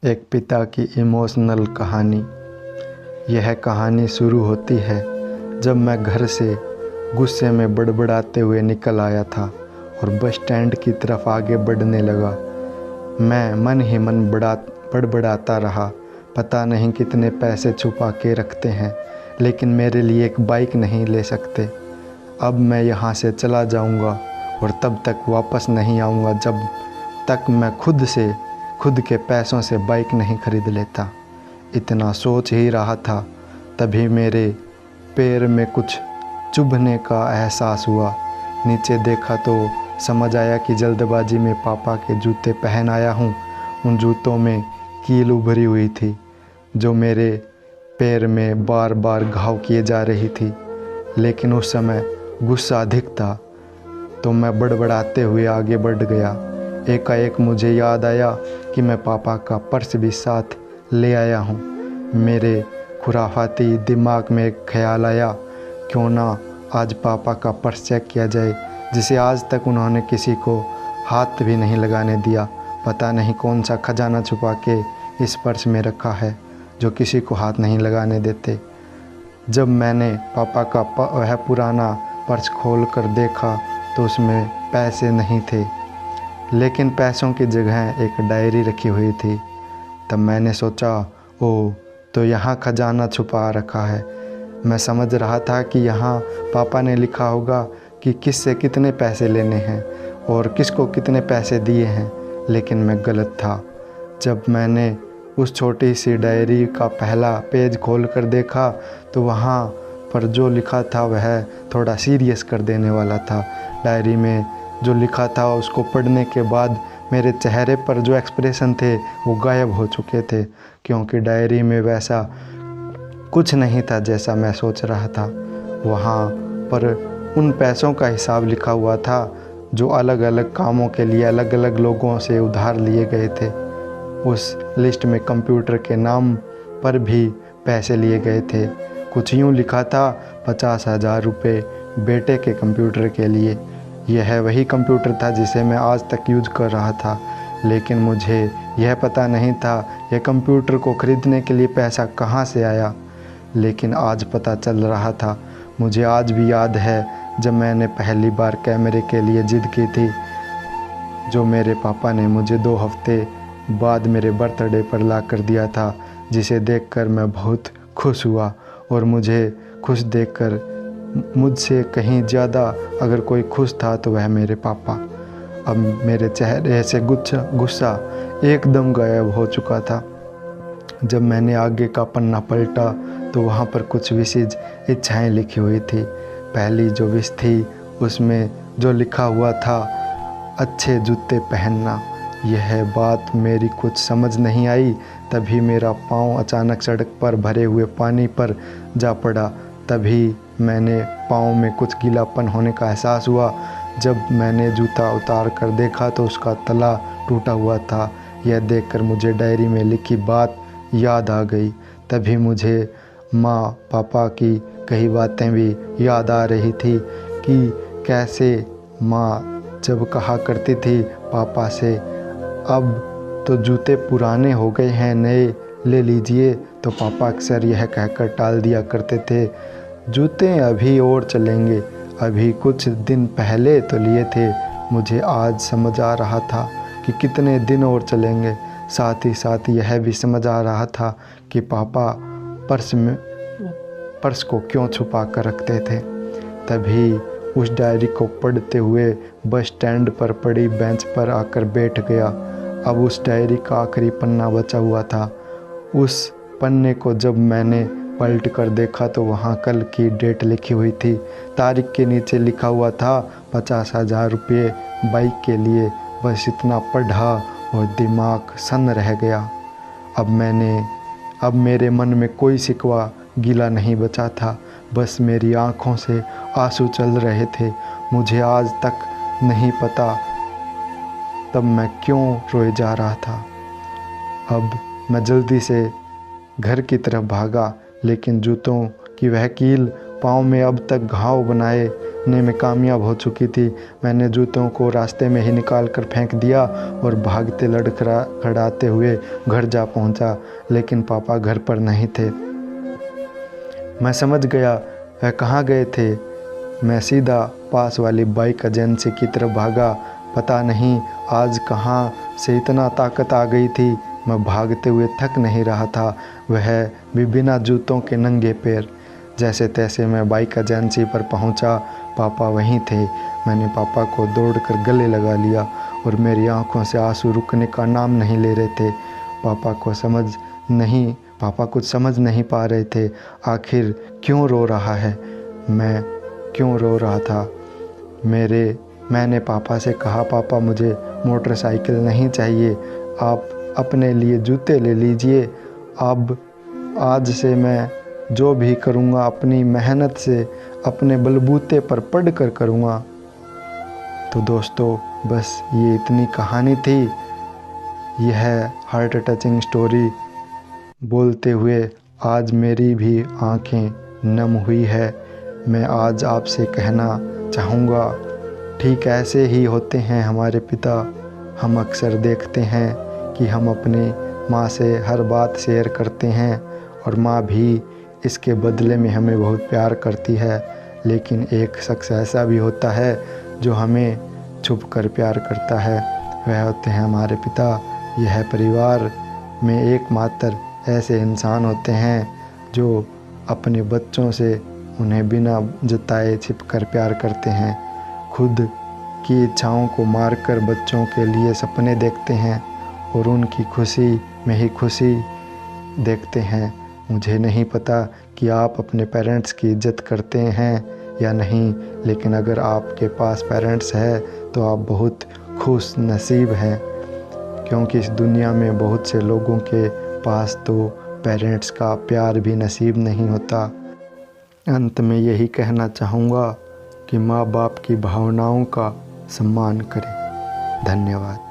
एक पिता की इमोशनल कहानी। यह कहानी शुरू होती है जब मैं घर से गुस्से में बड़बड़ाते हुए निकल आया था और बस स्टैंड की तरफ आगे बढ़ने लगा। मैं मन ही मन बड़बड़ाता रहा, पता नहीं कितने पैसे छुपा के रखते हैं, लेकिन मेरे लिए एक बाइक नहीं ले सकते। अब मैं यहाँ से चला जाऊँगा और तब तक वापस नहीं आऊँगा जब तक मैं खुद के पैसों से बाइक नहीं खरीद लेता। इतना सोच ही रहा था, तभी मेरे पैर में कुछ चुभने का एहसास हुआ। नीचे देखा तो समझ आया कि जल्दबाजी में पापा के जूते पहन आया हूँ। उन जूतों में कील उभरी हुई थी जो मेरे पैर में बार बार घाव किए जा रही थी, लेकिन उस समय गुस्सा अधिक था तो मैं बड़बड़ाते हुए आगे बढ़ गया। एकाएक मुझे याद आया कि मैं पापा का पर्स भी साथ ले आया हूँ। मेरे खुराफाती दिमाग में एक ख्याल आया, क्यों ना आज पापा का पर्स चेक किया जाए, जिसे आज तक उन्होंने किसी को हाथ भी नहीं लगाने दिया। पता नहीं कौन सा खजाना छुपा के इस पर्स में रखा है जो किसी को हाथ नहीं लगाने देते। जब मैंने पापा का वह पुराना पर्स खोल कर देखा तो उसमें पैसे नहीं थे, लेकिन पैसों की जगह एक डायरी रखी हुई थी। तब मैंने सोचा, ओह, तो यहाँ खजाना छुपा रखा है। मैं समझ रहा था कि यहाँ पापा ने लिखा होगा कि किससे कितने पैसे लेने हैं और किसको कितने पैसे दिए हैं, लेकिन मैं गलत था। जब मैंने उस छोटी सी डायरी का पहला पेज खोल कर देखा तो वहाँ पर जो लिखा था वह थोड़ा सीरियस कर देने वाला था। डायरी में जो लिखा था उसको पढ़ने के बाद मेरे चेहरे पर जो एक्सप्रेशन थे वो गायब हो चुके थे, क्योंकि डायरी में वैसा कुछ नहीं था जैसा मैं सोच रहा था। वहाँ पर उन पैसों का हिसाब लिखा हुआ था जो अलग अलग कामों के लिए अलग अलग लोगों से उधार लिए गए थे। उस लिस्ट में कंप्यूटर के नाम पर भी पैसे लिए गए थे। कुछ यूँ लिखा था, 50,000 रुपये बेटे के कंप्यूटर के लिए। यह वही कंप्यूटर था जिसे मैं आज तक यूज़ कर रहा था, लेकिन मुझे यह पता नहीं था यह कंप्यूटर को ख़रीदने के लिए पैसा कहाँ से आया। लेकिन आज पता चल रहा था। मुझे आज भी याद है जब मैंने पहली बार कैमरे के लिए ज़िद की थी, जो मेरे पापा ने मुझे 2 हफ्ते बाद मेरे बर्थडे पर ला कर दिया था, जिसे देखकर मैं बहुत खुश हुआ। और मुझे खुश देखकर मुझसे कहीं ज़्यादा अगर कोई खुश था तो वह मेरे पापा। अब मेरे चेहरे से गुस्सा एकदम गायब हो चुका था। जब मैंने आगे का पन्ना पलटा तो वहाँ पर कुछ विशेष इच्छाएं लिखी हुई थी। पहली जो विश थी उसमें जो लिखा हुआ था, अच्छे जूते पहनना। यह बात मेरी कुछ समझ नहीं आई। तभी मेरा पाँव अचानक सड़क पर भरे हुए पानी पर जा पड़ा। तभी मैंने पाँव में कुछ गीलापन होने का एहसास हुआ। जब मैंने जूता उतार कर देखा तो उसका तला टूटा हुआ था। यह देखकर मुझे डायरी में लिखी बात याद आ गई। तभी मुझे माँ पापा की कई बातें भी याद आ रही थी कि कैसे माँ जब कहा करती थी पापा से, अब तो जूते पुराने हो गए हैं, नए ले लीजिए, तो पापा अक्सर यह कहकर टाल दिया करते थे, जूते अभी और चलेंगे, अभी कुछ दिन पहले तो लिए थे। मुझे आज समझ आ रहा था कि कितने दिन और चलेंगे। साथ ही साथ यह भी समझ आ रहा था कि पापा पर्स को क्यों छुपा कर रखते थे। तभी उस डायरी को पढ़ते हुए बस स्टैंड पर पड़ी बेंच पर आकर बैठ गया। अब उस डायरी का आखिरी पन्ना बचा हुआ था। उस पन्ने को जब मैंने पलट कर देखा तो वहाँ कल की डेट लिखी हुई थी। तारीख के नीचे लिखा हुआ था 50,000 रुपये बाइक के लिए। बस इतना पढ़ा और दिमाग सन्न रह गया। अब मेरे मन में कोई शिकवा गिला नहीं बचा था, बस मेरी आँखों से आंसू चल रहे थे। मुझे आज तक नहीं पता तब मैं क्यों रोए जा रहा था। अब मैं जल्दी से घर की तरफ भागा, लेकिन जूतों की वह कील पाँव में अब तक घाव बनाने में कामयाब हो चुकी थी। मैंने जूतों को रास्ते में ही निकाल कर फेंक दिया और भागते लड़खड़ाते हुए घर जा पहुंचा, लेकिन पापा घर पर नहीं थे। मैं समझ गया वह कहाँ गए थे। मैं सीधा पास वाली बाइक एजेंसी की तरफ भागा। पता नहीं आज कहाँ से इतना ताकत आ गई थी। मैं भागते हुए थक नहीं रहा था, वह भी बिना जूतों के नंगे पैर। जैसे तैसे मैं बाइक एजेंसी पर पहुंचा। पापा वहीं थे। मैंने पापा को दौड़कर गले लगा लिया और मेरी आंखों से आंसू रुकने का नाम नहीं ले रहे थे। पापा कुछ समझ नहीं पा रहे थे। आखिर क्यों रो रहा है, मैं क्यों रो रहा था। मैंने पापा से कहा, पापा मुझे मोटरसाइकिल नहीं चाहिए, आप अपने लिए जूते ले लीजिए। अब आज से मैं जो भी करूँगा अपनी मेहनत से, अपने बलबूते पर पढ़ कर करूँगा। तो दोस्तों, बस ये इतनी कहानी थी। यह हार्ट टचिंग स्टोरी बोलते हुए आज मेरी भी आंखें नम हुई है। मैं आज आपसे कहना चाहूँगा, ठीक ऐसे ही होते हैं हमारे पिता। हम अक्सर देखते हैं कि हम अपनी माँ से हर बात शेयर करते हैं और माँ भी इसके बदले में हमें बहुत प्यार करती है। लेकिन एक शख्स ऐसा भी होता है जो हमें छुप कर प्यार करता है, वह होते हैं हमारे पिता। यह परिवार में एकमात्र ऐसे इंसान होते हैं जो अपने बच्चों से उन्हें बिना जताए छिपकर प्यार करते हैं। खुद की इच्छाओं को मारकर बच्चों के लिए सपने देखते हैं और उनकी खुशी में ही खुशी देखते हैं। मुझे नहीं पता कि आप अपने पेरेंट्स की इज्जत करते हैं या नहीं, लेकिन अगर आपके पास पेरेंट्स है तो आप बहुत खुश नसीब हैं, क्योंकि इस दुनिया में बहुत से लोगों के पास तो पेरेंट्स का प्यार भी नसीब नहीं होता। अंत में यही कहना चाहूँगा कि माँ बाप की भावनाओं का सम्मान करें। धन्यवाद।